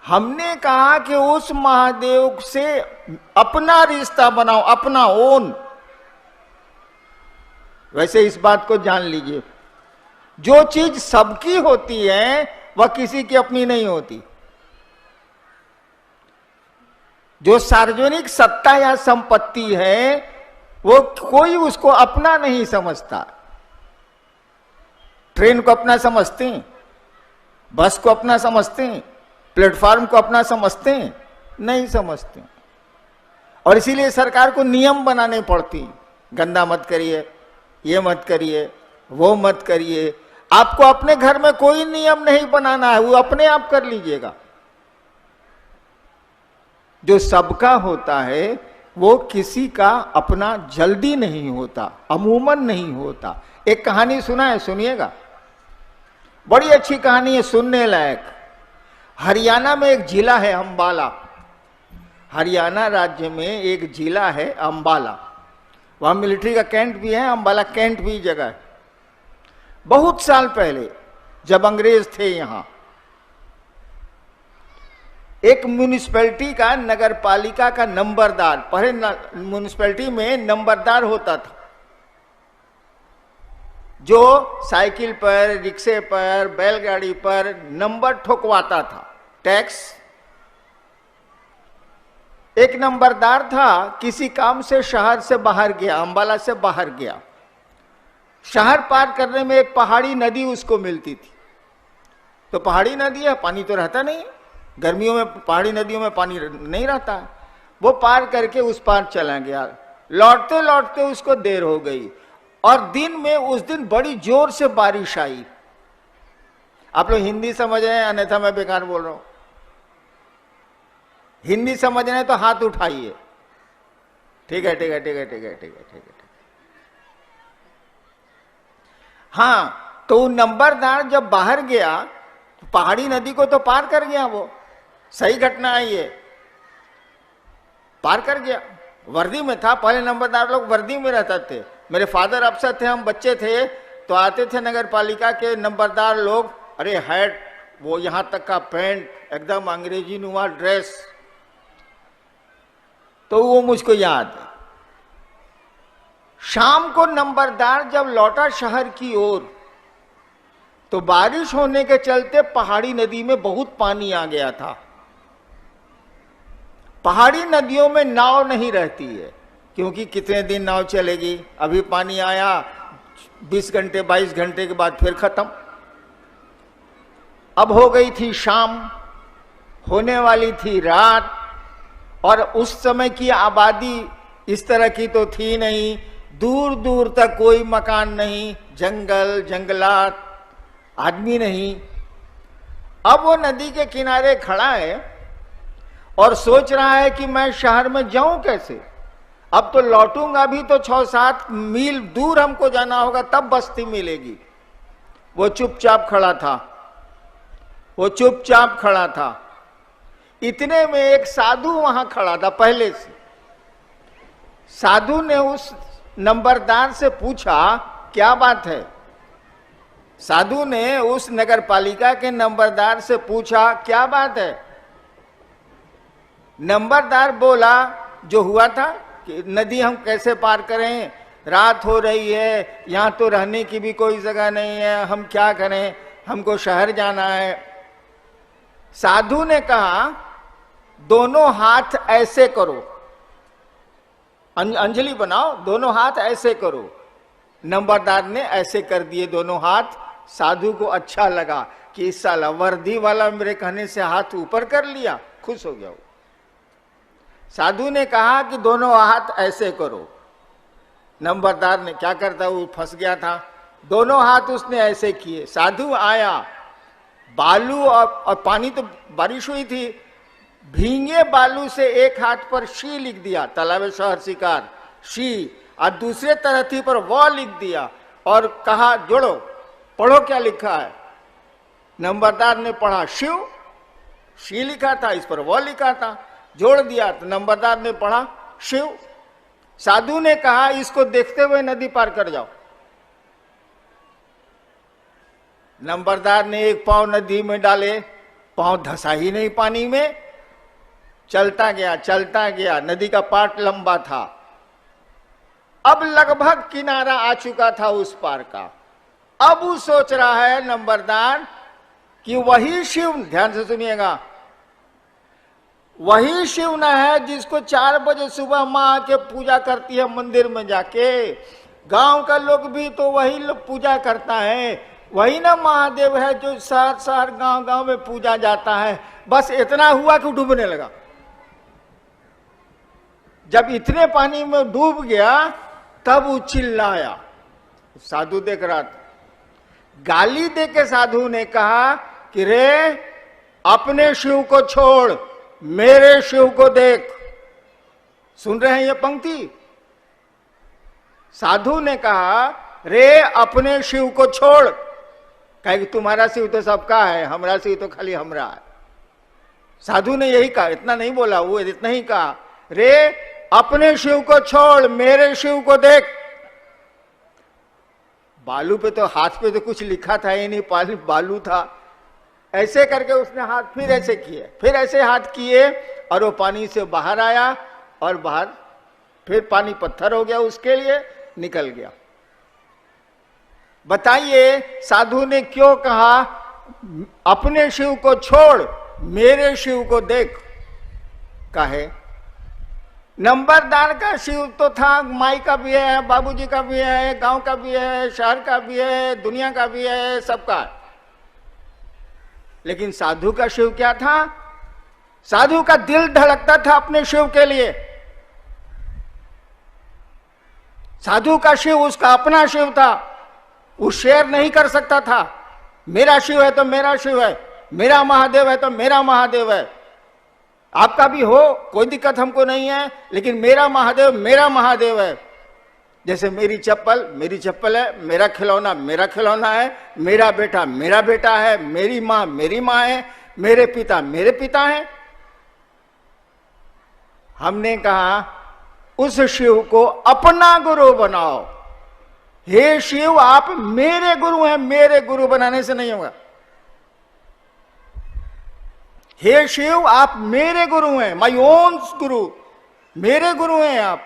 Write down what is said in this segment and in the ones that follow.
हमने कहा कि उस महादेव से अपना रिश्ता बनाओ, अपना ओन। वैसे इस बात को जान लीजिए, जो चीज सबकी होती है वह किसी की अपनी नहीं होती। जो सार्वजनिक सत्ता या संपत्ति है वो कोई उसको अपना नहीं समझता। ट्रेन को अपना समझते हैं, बस को अपना समझते हैं, प्लेटफॉर्म को अपना समझते हैं? नहीं समझते। और इसीलिए सरकार को नियम बनाने पड़ती, गंदा मत करिए, ये मत करिए, वो मत करिए। आपको अपने घर में कोई नियम नहीं बनाना है, वो अपने आप कर लीजिएगा। जो सबका होता है वो किसी का अपना जल्दी नहीं होता, अमूमन नहीं होता। एक कहानी सुना है, सुनिएगा, बड़ी अच्छी कहानी है, सुनने लायक। हरियाणा में एक जिला है अंबाला। हरियाणा राज्य में एक जिला है अंबाला, वहां मिलिट्री का कैंट भी है, अंबाला कैंट भी जगह है। बहुत साल पहले जब अंग्रेज थे यहां, एक म्यूनिसिपैलिटी का, नगर पालिका का नंबरदार, पहले म्यूनिसिपैलिटी में नंबरदार होता था जो साइकिल पर, रिक्शे पर, बैलगाड़ी पर नंबर ठोकवाता था, टैक्स। एक नंबरदार था, किसी काम से शहर से बाहर गया, अंबाला से बाहर गया। शहर पार करने में एक पहाड़ी नदी उसको मिलती थी। तो पहाड़ी नदी है, पानी तो रहता नहीं है, गर्मियों में पहाड़ी नदियों में पानी नहीं रहता है। वो पार करके उस पार चला गया। लौटते लौटते उसको देर हो गई, और दिन में उस दिन बड़ी जोर से बारिश आई। आप लोग हिंदी समझ रहे हैं, अन्यथा मैं बेकार बोल रहा हूं। हिंदी समझ रहे हैं तो हाथ उठाइए। ठीक है, ठीक है, ठीक है, ठीक है, ठीक है, ठीक है। हाँ, तो नंबरदार जब बाहर गया तो पहाड़ी नदी को तो पार कर गया, वो सही घटना है, ये पार कर गया। वर्दी में था, पहले नंबरदार लोग वर्दी में रहते थे। मेरे फादर अफसर थे, हम बच्चे थे तो आते थे नगर पालिका के नंबरदार लोग, अरे हैट, वो यहां तक का पैंट, एकदम अंग्रेजी नुमा ड्रेस। तो वो मुझको याद है। शाम को नंबरदार जब लौटा शहर की ओर, तो बारिश होने के चलते पहाड़ी नदी में बहुत पानी आ गया था। पहाड़ी नदियों में नाव नहीं रहती है, क्योंकि कितने दिन नाव चलेगी। अभी पानी आया, 20 घंटे 22 घंटे के बाद फिर खत्म। अब हो गई थी शाम, होने वाली थी रात, और उस समय की आबादी इस तरह की तो थी नहीं, दूर दूर तक कोई मकान नहीं, जंगल जंगलात, आदमी नहीं। अब वो नदी के किनारे खड़ा है और सोच रहा है कि मैं शहर में जाऊं कैसे। अब तो लौटूंगा भी तो 6-7 मील दूर हमको जाना होगा, तब बस्ती मिलेगी। वो चुपचाप खड़ा था, वो चुपचाप खड़ा था। इतने में एक साधु वहां खड़ा था पहले से। साधु ने उस नंबरदार से पूछा, क्या बात है। साधु ने उस नगर पालिका के नंबरदार से पूछा, क्या बात है। नंबरदार बोला, जो हुआ था कि नदी हम कैसे पार करें, रात हो रही है, यहां तो रहने की भी कोई जगह नहीं है, हम क्या करें, हमको शहर जाना है। साधु ने कहा, दोनों हाथ ऐसे करो, अंजलि बनाओ, दोनों हाथ ऐसे करो। नंबरदार ने ऐसे कर दिए दोनों हाथ। साधु को अच्छा लगा कि इस साला वर्दी वाला मेरे कहने से हाथ ऊपर कर लिया, खुश हो गया वो। साधु ने कहा कि दोनों हाथ ऐसे करो। नंबरदार ने क्या करता, वो फंस गया था। दोनों हाथ उसने ऐसे किए। साधु आया, बालू और पानी, तो बारिश हुई थी, भींगे बालू से एक हाथ पर शी लिख दिया, तालाब शहर शिकार शी, और दूसरे तरथी पर वो लिख दिया और कहा, जोड़ो, पढ़ो क्या लिखा है। नंबरदार ने पढ़ा, शिव, शी लिखा था, इस पर वो लिखा था, जोड़ दिया। तो नंबरदार ने पढ़ा, शिव। साधु ने कहा, इसको देखते हुए नदी पार कर जाओ। नंबरदार ने एक पांव नदी में डाले, पांव धंसा ही नहीं पानी में, चलता गया, नदी का पाट लंबा था, अब लगभग किनारा आ चुका था उस पार का। अब वो सोच रहा है नंबरदार कि वही शिव, ध्यान से सुनिएगा, वही शिव न है जिसको 4 बजे सुबह माँ आके पूजा करती है मंदिर में जाके, गांव का लोग भी तो वही लोग पूजा करता है, वही ना महादेव है जो शहर शहर गांव गांव में पूजा जाता है। बस इतना हुआ कि डूबने लगा। जब इतने पानी में डूब गया तब वो चिल्लाया। साधु देख रहा था, गाली दे के साधु ने कहा कि रे अपने शिव को छोड़, मेरे शिव को देख। सुन रहे हैं ये पंक्ति? साधु ने कहा रे अपने शिव को छोड़, कहे कि तुम्हारा शिव तो सबका है, हमारा शिव तो खाली हमरा है। साधु ने यही कहा, इतना नहीं बोला, वो इतना ही कहा, रे अपने शिव को छोड़, मेरे शिव को देख। बालू पे तो, हाथ पे तो कुछ लिखा था ही नहीं, बालू था। ऐसे करके उसने हाथ फिर ऐसे किए, फिर ऐसे हाथ किए और वो पानी से बाहर आया और बाहर फिर पानी पत्थर हो गया, उसके लिए निकल गया। बताइए साधु ने क्यों कहा अपने शिव को छोड़, मेरे शिव को देख? काहे? नंबरदार का शिव तो था, माई का भी है, बाबूजी का भी है, गांव का भी है, शहर का भी है, दुनिया का भी है, सबका। लेकिन साधु का शिव क्या था? साधु का दिल धड़कता था अपने शिव के लिए। साधु का शिव उसका अपना शिव था, वो शेयर नहीं कर सकता था। मेरा शिव है तो मेरा शिव है, मेरा महादेव है तो मेरा महादेव है। आपका भी हो, कोई दिक्कत हमको नहीं है, लेकिन मेरा महादेव है। जैसे मेरी चप्पल है, मेरा खिलौना है, मेरा बेटा है, मेरी माँ है, मेरे पिता हैं। हमने कहा उस शिव को अपना गुरु बनाओ। हे शिव आप मेरे गुरु हैं, मेरे गुरु बनाने से नहीं होगा। हे शिव आप मेरे गुरु हैं, माई ओन गुरु, मेरे गुरु हैं आप।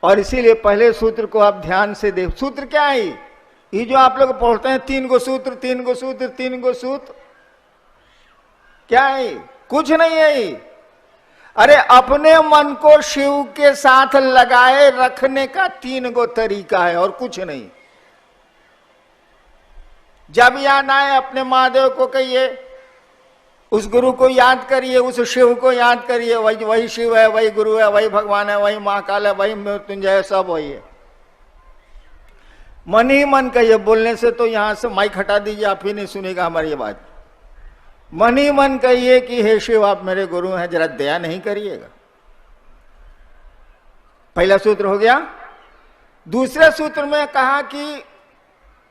और इसीलिए पहले सूत्र को आप ध्यान से देख। सूत्र क्या है? ये जो आप लोग पढ़ते हैं 3 गो सूत्र, क्या है? कुछ नहीं है ये। अरे अपने मन को शिव के साथ लगाए रखने का 3 गो तरीका है और कुछ नहीं। जब याद आए अपने महादेव को कहिए, उस गुरु को याद करिए, उस शिव को याद करिए। वही शिव है, वही गुरु है, वही भगवान है, वही महाकाल है, वही मृत्युंजय है, सब वही है। मन ही मन कहिए, बोलने से तो यहां से माइक हटा दीजिए, आप ही नहीं सुनेगा हमारी ये बात। मन ही मन कहिए कि हे शिव आप मेरे गुरु हैं, जरा दया नहीं करिएगा। पहला सूत्र हो गया। दूसरे सूत्र में कहा कि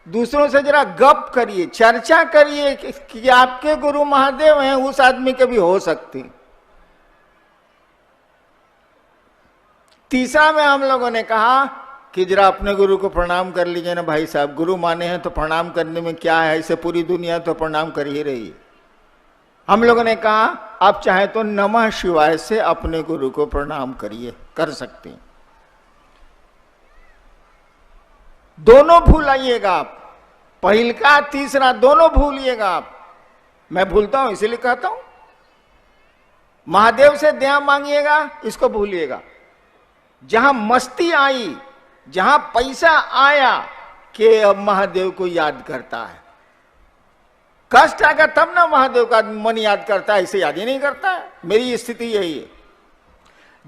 दूसरों से जरा गप करिए, चर्चा करिए कि आपके गुरु महादेव हैं, उस आदमी के भी हो सकती। तीसरा में हम लोगों ने कहा कि जरा अपने गुरु को प्रणाम कर लीजिए ना भाई साहब, गुरु माने हैं तो प्रणाम करने में क्या है, ऐसे पूरी दुनिया तो प्रणाम कर ही रही है। हम लोगों ने कहा आप चाहे तो नमः शिवाय से अपने गुरु को प्रणाम करिए, कर सकते हैं। दोनों भूलाइएगा आप, पहिल का तीसरा दोनों भूलिएगा आप। मैं भूलता हूं इसीलिए कहता हूं, महादेव से दया मांगिएगा, इसको भूलिएगा। जहां मस्ती आई, जहां पैसा आया कि अब महादेव को याद करता है, कष्ट आएगा तब ना महादेव का मन याद करता है, इसे याद ही नहीं करता है। मेरी स्थिति यही है।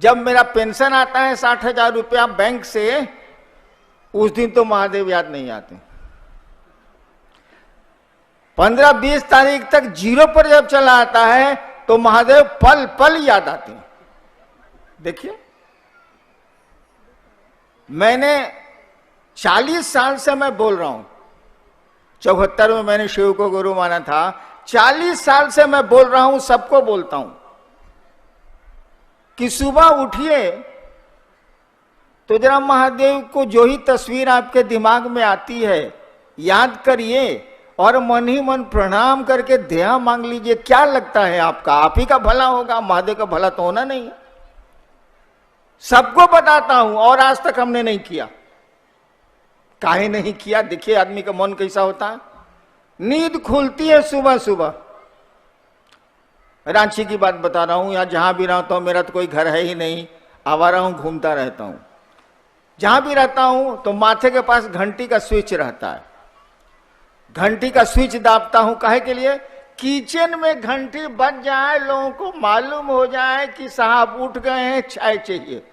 जब मेरा पेंशन आता है 60,000 रुपया बैंक से, उस दिन तो महादेव याद नहीं आते। 15-20 तारीख तक 0 पर जब चला आता है तो महादेव पल पल याद आते हैं। देखिए, मैंने 40 साल से मैं बोल रहा हूं, 74 में मैंने शिव को गुरु माना था। 40 साल से मैं बोल रहा हूं, सबको बोलता हूं कि सुबह उठिए तो जरा महादेव को जो ही तस्वीर आपके दिमाग में आती है याद करिए और मन ही मन प्रणाम करके दया मांग लीजिए। क्या लगता है आपका, आप ही का भला होगा, महादेव का भला तो होना नहीं है। सबको बताता हूं और आज तक हमने नहीं किया। काहे नहीं किया? देखिए आदमी का मन कैसा होता है। नींद खुलती है सुबह सुबह। रांची की बात बता रहा हूं, या जहां भी रहता हूं, मेरा तो कोई घर है ही नहीं, आवारा हूं, घूमता रहता हूं। जहां भी रहता हूं तो माथे के पास घंटी का स्विच रहता है। घंटी का स्विच दाबता हूं काहे के लिए? किचन में घंटी बज जाए, लोगों को मालूम हो जाए कि साहब उठ गए हैं, चाय चाहिए।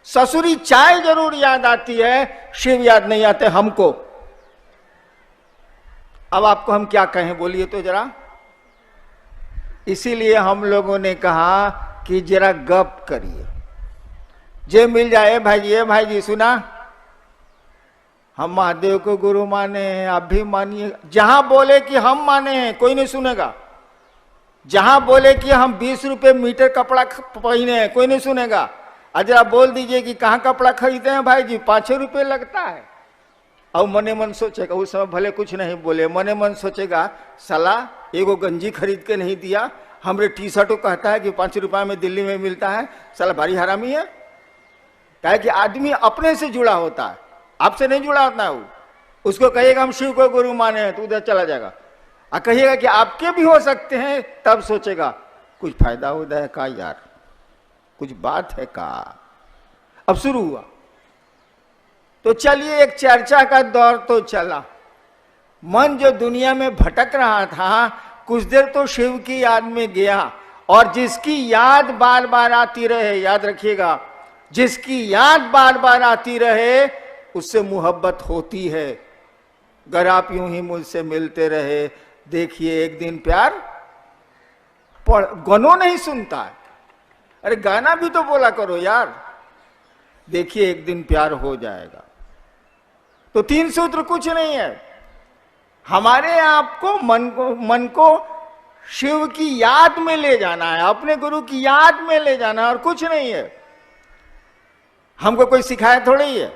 ससुरी चाय जरूर याद आती है, शिव याद नहीं आते हमको। अब आपको हम क्या कहें, बोलिए तो जरा। इसीलिए हम लोगों ने कहा कि जरा गप करिए। जे मिल जाए भाई जी सुना, हम महादेव को गुरु माने हैं, आप भी मानिए। जहां बोले कि हम माने हैं, कोई नहीं सुनेगा। जहां बोले कि हम 20 रुपए मीटर कपड़ा पहने हैं, कोई नहीं सुनेगा। अजरा बोल दीजिए कि कहां कपड़ा खरीदते हैं भाई जी, 5 रुपए लगता है। और मने मन सोचेगा, उस समय भले कुछ नहीं बोले, मने मन सोचेगा साला एगो गंजी खरीद के नहीं दिया, हमरे टी शर्ट कहता है कि 5 रुपया में दिल्ली में मिलता है, साला भारी हरामी है। कहे कि आदमी अपने से जुड़ा होता है, आपसे नहीं जुड़ा होता है। वो उसको कहिएगा हम शिव को गुरु माने हैं तो उधर चला जाएगा। और कहिएगा कि आपके भी हो सकते हैं, तब सोचेगा कुछ फायदा होता है का यार, कुछ बात है का। अब शुरू हुआ तो चलिए, एक चर्चा का दौर तो चला। मन जो दुनिया में भटक रहा था, कुछ देर तो शिव की याद में गया। और जिसकी याद बार बार आती रहे, याद रखिएगा, जिसकी याद बार बार आती रहे उससे मोहब्बत होती है। अगर आप यूं ही मुझसे मिलते रहे, देखिए एक दिन प्यार गनों नहीं सुनता है। अरे गाना भी तो बोला करो यार। देखिए एक दिन प्यार हो जाएगा। तो 3 सूत्र कुछ नहीं है, हमारे आपको मन को शिव की याद में ले जाना है, अपने गुरु की याद में ले जाना है, और कुछ नहीं है। हमको कोई सिखाया थोड़ी है,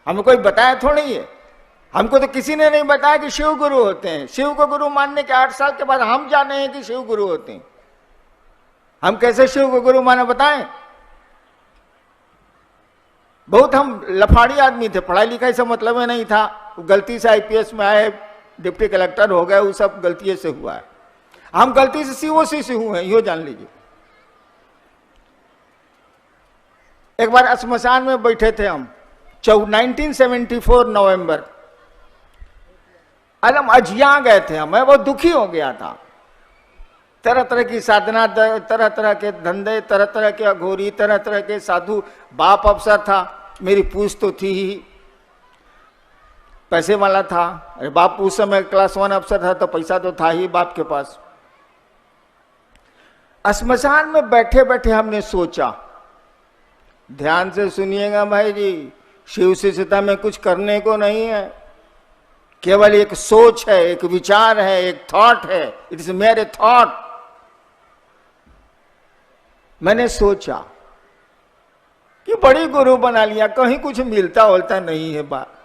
हमको कोई बताया थोड़ी है। हमको तो किसी ने नहीं बताया कि शिव गुरु होते हैं। शिव को गुरु मानने के 8 साल के बाद हम जाने हैं कि शिव गुरु होते हैं। हम कैसे शिव को गुरु माने बताएं? बहुत हम लफाड़ी आदमी थे, पढ़ाई लिखाई से मतलब में नहीं था। गलती से आईपीएस में आए, डिप्टी कलेक्टर हो गए, वो सब गलती से हुआ है। हम गलती से सीओसी से हुए हैं, यो जान लीजिए। एक बार श्मशान में बैठे थे हम, 1974 नवंबर। अलम अजिया गए थे हम, मैं बहुत दुखी हो गया था। तरह तरह की साधना, तरह तरह के धंधे, तरह तरह के अघोरी, तरह तरह के साधु। बाप अफसर था, मेरी पूछ तो थी ही, पैसे वाला था। अरे बाप उस समय क्लास 1 अफसर था तो पैसा तो था ही बाप के पास। श्मशान में बैठे बैठे हमने सोचा, ध्यान से सुनिएगा भाई जी, शिव शिष्यता में कुछ करने को नहीं है, केवल एक सोच है, एक विचार है, एक थॉट है। इट इज मेरे थॉट। मैंने सोचा कि बड़ी गुरु बना लिया, कहीं कुछ मिलता होता नहीं है बात।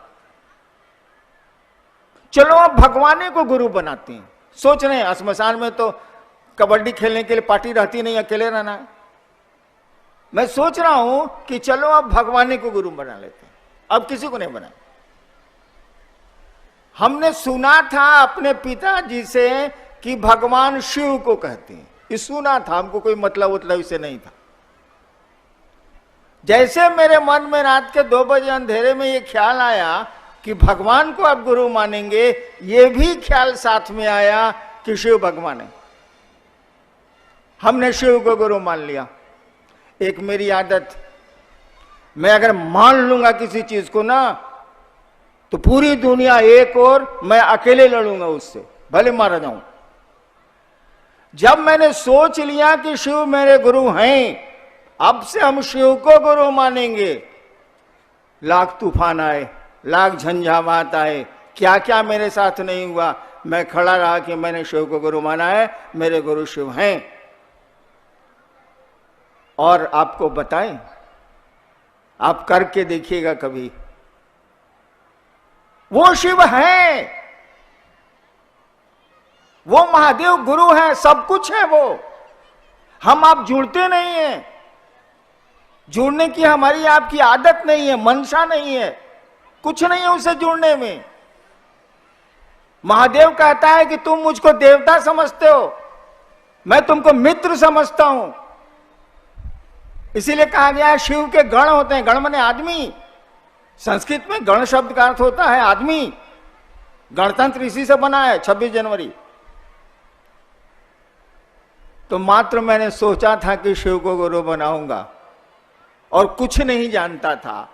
चलो अब भगवान को गुरु बनाते हैं। सोच रहे हैं श्मशान में तो कबड्डी खेलने के लिए पार्टी रहती नहीं, अकेले रहना है। मैं सोच रहा हूं कि चलो अब भगवान को गुरु बना लेते हैं, अब किसी को नहीं बनाए। हमने सुना था अपने पिताजी से कि भगवान शिव को कहते हैं, ये सुना था, हमको कोई मतलब इससे नहीं था। जैसे मेरे मन में रात के 2 बजे अंधेरे में ये ख्याल आया कि भगवान को आप गुरु मानेंगे, ये भी ख्याल साथ में आया कि शिव भगवान है। हमने शिव को गुरु मान लिया। एक मेरी आदत, मैं अगर मान लूंगा किसी चीज को ना, तो पूरी दुनिया एक और मैं अकेले लड़ूंगा उससे, भले मारा जाऊं। जब मैंने सोच लिया कि शिव मेरे गुरु हैं, अब से हम शिव को गुरु मानेंगे, लाख तूफान आए, लाख झंझावात आए, क्या क्या मेरे साथ नहीं हुआ। मैं खड़ा रहा कि मैंने शिव को गुरु माना है, मेरे गुरु शिव हैं। और आपको बताएं, आप करके देखिएगा कभी, वो शिव है। वो महादेव गुरु है, सब कुछ है वो। हम आप जुड़ते नहीं हैं, जुड़ने की हमारी आपकी आदत नहीं है, मंशा नहीं है, कुछ नहीं है उससे जुड़ने में। महादेव कहता है कि तुम मुझको देवता समझते हो, मैं तुमको मित्र समझता हूं। इसीलिए कहा गया है शिव के गण होते हैं। गण माने आदमी। संस्कृत में गण शब्द का अर्थ होता है आदमी। गणतंत्र इसी से बना है, 26 जनवरी। तो मात्र मैंने सोचा था कि शिव को गुरु बनाऊंगा और कुछ नहीं जानता था।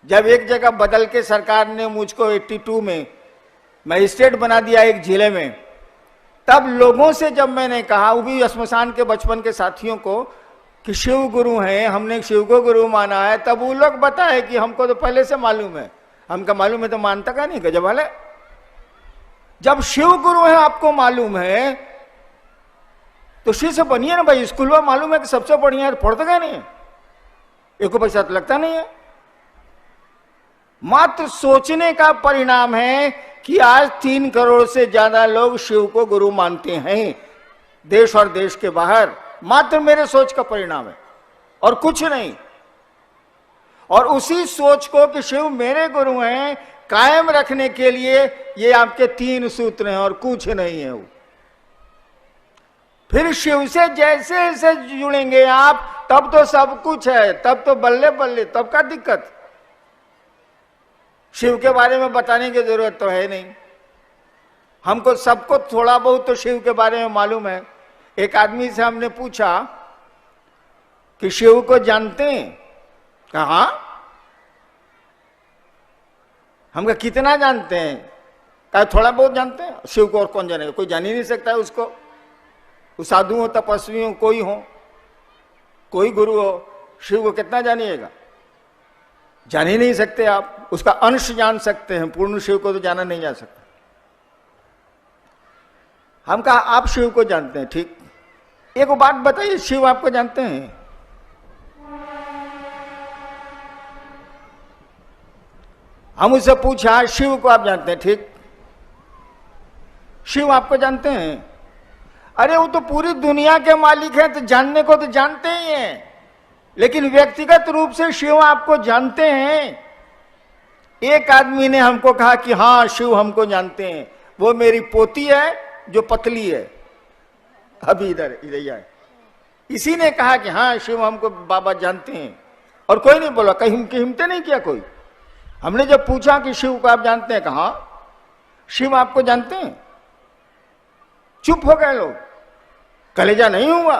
जब एक जगह बदल के सरकार ने मुझको 82 में मजिस्ट्रेट बना दिया एक जिले में, तब लोगों से जब मैंने कहा, वो भी श्मशान के बचपन के साथियों को, कि शिव गुरु हैं, हमने शिव को गुरु माना है, तब वो लोग बताए कि हमको तो पहले से मालूम है। हमका मालूम है तो मानता का नहीं, गजब वाले। जब शिव गुरु है आपको मालूम है तो शिव से बनिए ना भाई। स्कूल में मालूम है कि सबसे बढ़िया है, पढ़ते का नहीं है, एक को पैसा तो लगता नहीं है। मात्र सोचने का परिणाम है कि आज 3 करोड़ से ज्यादा लोग शिव को गुरु मानते हैं, देश और देश के बाहर। मात्र मेरे सोच का परिणाम है और कुछ नहीं। और उसी सोच को कि शिव मेरे गुरु हैं कायम रखने के लिए ये आपके 3 सूत्र हैं और कुछ नहीं है वो। फिर शिव से जैसे जैसे जुड़ेंगे आप, तब तो सब कुछ है, तब तो बल्ले बल्ले, तब का दिक्कत। शिव के बारे में बताने की जरूरत तो है नहीं, हमको सबको थोड़ा बहुत तो शिव के बारे में मालूम है। एक आदमी से हमने पूछा कि शिव को जानते हैं? कहा हमका कितना जानते हैं? कहा थोड़ा बहुत जानते हैं। शिव को और कौन जानेगा, कोई जान ही नहीं सकता है उसको। वो साधु हो, तपस्वी हो, कोई हो, कोई गुरु हो, शिव को कितना जानिएगा? जान ही नहीं सकते आप। उसका अंश जान सकते हैं, पूर्ण शिव को तो जाना नहीं जा सकता। हम कहा आप शिव को जानते हैं, ठीक। एक बात बताइए, शिव आपको जानते हैं? हम उससे पूछा शिव को आप जानते हैं, ठीक। शिव आपको जानते हैं? अरे वो तो पूरी दुनिया के मालिक हैं, तो जानने को तो जानते ही हैं, लेकिन व्यक्तिगत रूप से शिव आपको जानते हैं? एक आदमी ने हमको कहा कि हाँ शिव हमको जानते हैं, वो मेरी पोती है जो पतली है, अभी इधर है। इसी ने कहा कि हाँ शिव हमको बाबा जानते हैं, और कोई नहीं बोला, कहीं हिम्मत नहीं किया कोई। हमने जब पूछा कि शिव को आप जानते हैं, कहा शिव आपको जानते हैं? चुप हो गए लोग, कलेजा नहीं हुआ।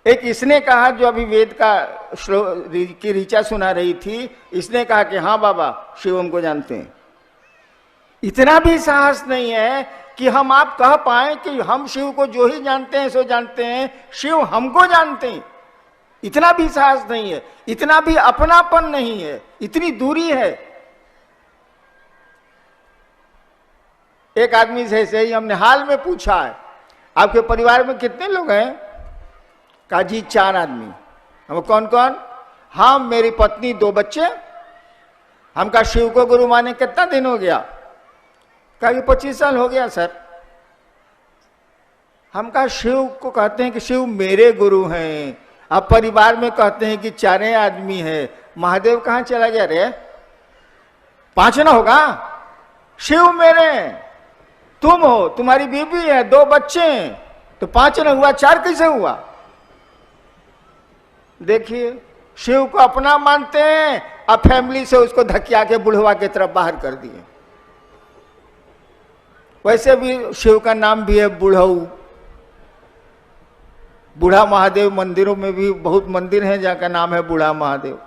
एक इसने कहा, जो अभी वेद का की ऋचा सुना रही थी, इसने कहा कि हाँ बाबा शिव हमको जानते हैं। इतना भी साहस नहीं है कि हम आप कह पाए कि हम शिव को जो ही जानते हैं सो जानते हैं, शिव हमको जानते हैं। इतना भी साहस नहीं है, इतना भी अपनापन नहीं है, इतनी दूरी है। एक आदमी से ऐसे ही हमने हाल में पूछा है, आपके परिवार में कितने लोग हैं? कहा जी 4 आदमी। हम कौन कौन? हाँ मेरी पत्नी, 2 बच्चे। हम कहा शिव को गुरु माने कितना दिन हो गया? कहा कि 25 साल हो गया सर। हम कहा शिव को कहते हैं कि शिव मेरे गुरु हैं, अब परिवार में कहते हैं कि 4 आदमी है, महादेव कहां चला गया रे? 5 ना होगा? शिव मेरे, तुम हो, तुम्हारी बीबी है, 2 बच्चे हैं, तो 5 ना हुआ, 4 कैसे हुआ? देखिए शिव को अपना मानते हैं, अब फैमिली से उसको धकिया के बुढ़वा की तरफ बाहर कर दिए। वैसे भी शिव का नाम भी है बुढ़ऊ। बूढ़ा महादेव मंदिरों में भी बहुत मंदिर हैं जहाँ का नाम है बूढ़ा महादेव।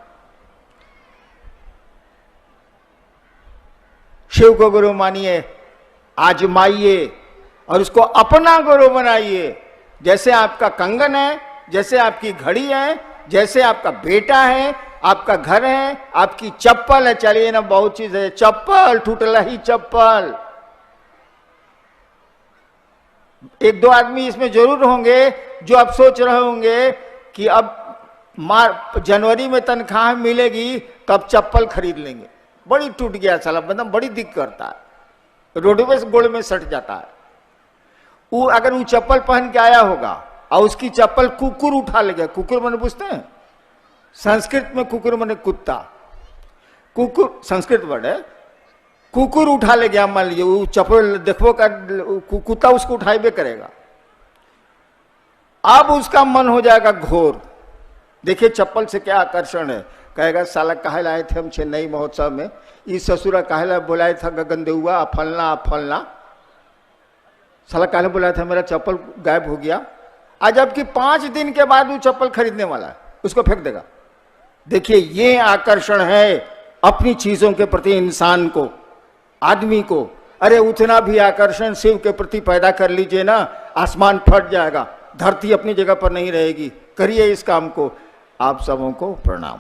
शिव को गुरु मानिए, आजमाइए और उसको अपना गुरु बनाइए। जैसे आपका कंगन है, जैसे आपकी घड़ी है, जैसे आपका बेटा है, आपका घर है, आपकी चप्पल है। चलिए ना, बहुत चीज है, चप्पल टूटला ही चप्पल। 1-2 आदमी इसमें जरूर होंगे जो अब सोच रहे होंगे कि अब जनवरी में तनख्वाह मिलेगी तब चप्पल खरीद लेंगे। बड़ी टूट गया साला, मतलब बड़ी दिक्कत करता है। रोडवेज गोड़ में सट जाता है। वो अगर वो चप्पल पहन के आया होगा और उसकी चप्पल कुकुर उठा ले गया, कुकुर मैंने पूछते हैं संस्कृत में, कुकुर मैंने कुत्ता, कुकुर संस्कृत वर्ड है, कुकुर उठा ले गया, मान लीजिए वो चप्पल देखो का कुत्ता उसको उठाइबे करेगा, अब उसका मन हो जाएगा घोर। देखिए चप्पल से क्या आकर्षण है, कहेगा साला काहे लाए थे हम चेन्नई महोत्सव में, इस ससुरा काहे ला बुलाया था गगनदेहुआ फलना, साला काहे बुलाया था, मेरा चप्पल गायब हो गया। आज जबकि 5 दिन के बाद वो चप्पल खरीदने वाला है, उसको फेंक देगा। देखिए ये आकर्षण है अपनी चीजों के प्रति इंसान को, आदमी को। अरे उतना भी आकर्षण शिव के प्रति पैदा कर लीजिए ना, आसमान फट जाएगा, धरती अपनी जगह पर नहीं रहेगी। करिए इस काम को। आप सबों को प्रणाम।